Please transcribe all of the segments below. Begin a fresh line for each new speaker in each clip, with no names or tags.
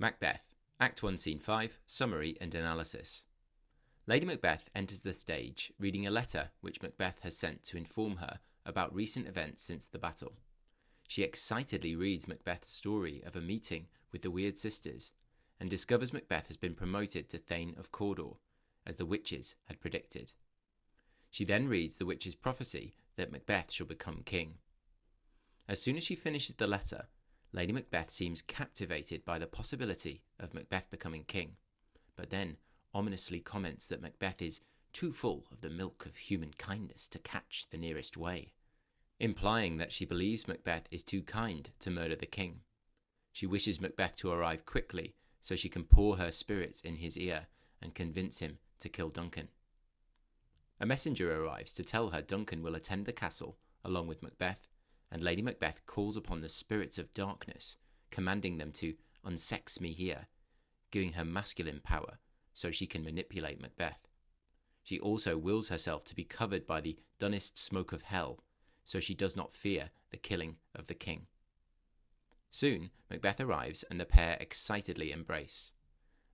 Macbeth, Act 1, Scene 5, Summary and Analysis. Lady Macbeth enters the stage reading a letter which Macbeth has sent to inform her about recent events since the battle. She excitedly reads Macbeth's story of a meeting with the Weird Sisters and discovers Macbeth has been promoted to Thane of Cawdor, as the witches had predicted. She then reads the witches' prophecy that Macbeth shall become king. As soon as she finishes the letter, Lady Macbeth seems captivated by the possibility of Macbeth becoming king, but then ominously comments that Macbeth is too full of the milk of human kindness to catch the nearest way, implying that she believes Macbeth is too kind to murder the king. She wishes Macbeth to arrive quickly so she can pour her spirits in his ear and convince him to kill Duncan. A messenger arrives to tell her Duncan will attend the castle along with Macbeth, and Lady Macbeth calls upon the spirits of darkness, commanding them to unsex me here, giving her masculine power so she can manipulate Macbeth. She also wills herself to be covered by the dunnest smoke of hell, so she does not fear the killing of the king. Soon, Macbeth arrives and the pair excitedly embrace.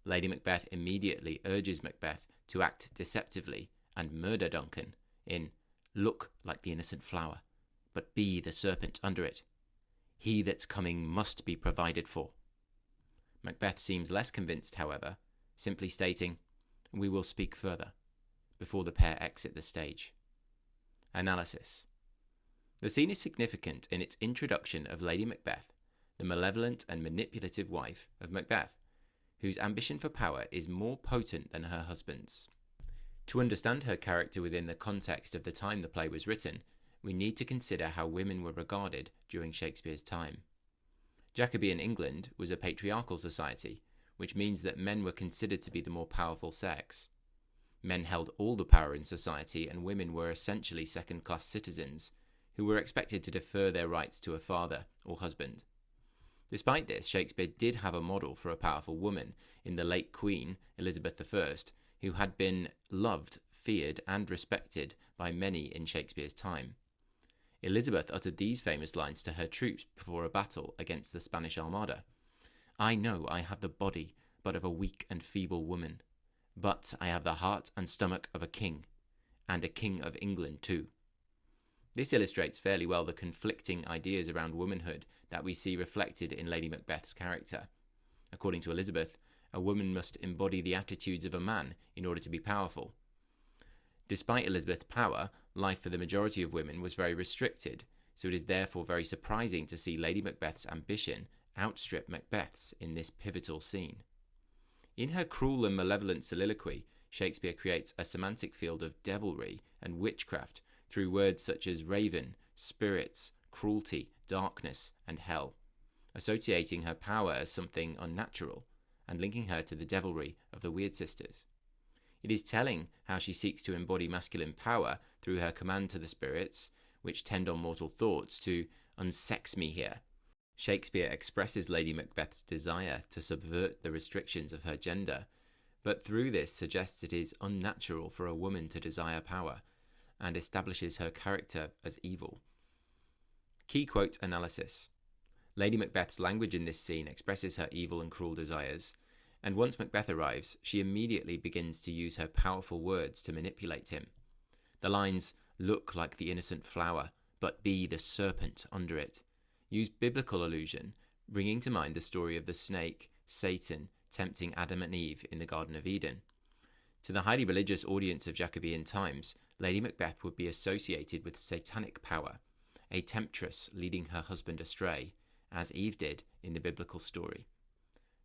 Lady Macbeth immediately urges Macbeth to act deceptively and murder Duncan in "Look like the innocent flower, but be the serpent under it. He that's coming must be provided for." Macbeth seems less convinced, however, simply stating, "We will speak further," before the pair exit the stage. Analysis. The scene is significant in its introduction of Lady Macbeth, the malevolent and manipulative wife of Macbeth, whose ambition for power is more potent than her husband's. To understand her character within the context of the time the play was written, we need to consider how women were regarded during Shakespeare's time. Jacobean England was a patriarchal society, which means that men were considered to be the more powerful sex. Men held all the power in society, and women were essentially second-class citizens who were expected to defer their rights to a father or husband. Despite this, Shakespeare did have a model for a powerful woman in the late Queen, Elizabeth I, who had been loved, feared, and respected by many in Shakespeare's time. Elizabeth uttered these famous lines to her troops before a battle against the Spanish Armada. "I know I have the body but of a weak and feeble woman, but I have the heart and stomach of a king, and a king of England too." This illustrates fairly well the conflicting ideas around womanhood that we see reflected in Lady Macbeth's character. According to Elizabeth, a woman must embody the attitudes of a man in order to be powerful. Despite Elizabeth's power, life for the majority of women was very restricted, so it is therefore very surprising to see Lady Macbeth's ambition outstrip Macbeth's in this pivotal scene. In her cruel and malevolent soliloquy, Shakespeare creates a semantic field of devilry and witchcraft through words such as raven, spirits, cruelty, darkness, and hell, associating her power as something unnatural and linking her to the devilry of the Weird Sisters. It is telling how she seeks to embody masculine power through her command to the spirits, which tend on mortal thoughts, to unsex me here. Shakespeare expresses Lady Macbeth's desire to subvert the restrictions of her gender, but through this suggests it is unnatural for a woman to desire power, and establishes her character as evil. Key quote analysis. Lady Macbeth's language in this scene expresses her evil and cruel desires, and once Macbeth arrives, she immediately begins to use her powerful words to manipulate him. The lines, "Look like the innocent flower, but be the serpent under it," use biblical allusion, bringing to mind the story of the snake, Satan, tempting Adam and Eve in the Garden of Eden. To the highly religious audience of Jacobean times, Lady Macbeth would be associated with satanic power, a temptress leading her husband astray, as Eve did in the biblical story.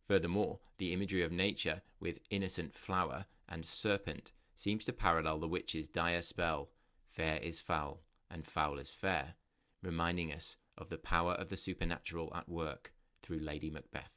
Furthermore, the imagery of nature with innocent flower and serpent seems to parallel the witch's dire spell, "Fair is foul, and foul is fair," reminding us of the power of the supernatural at work through Lady Macbeth.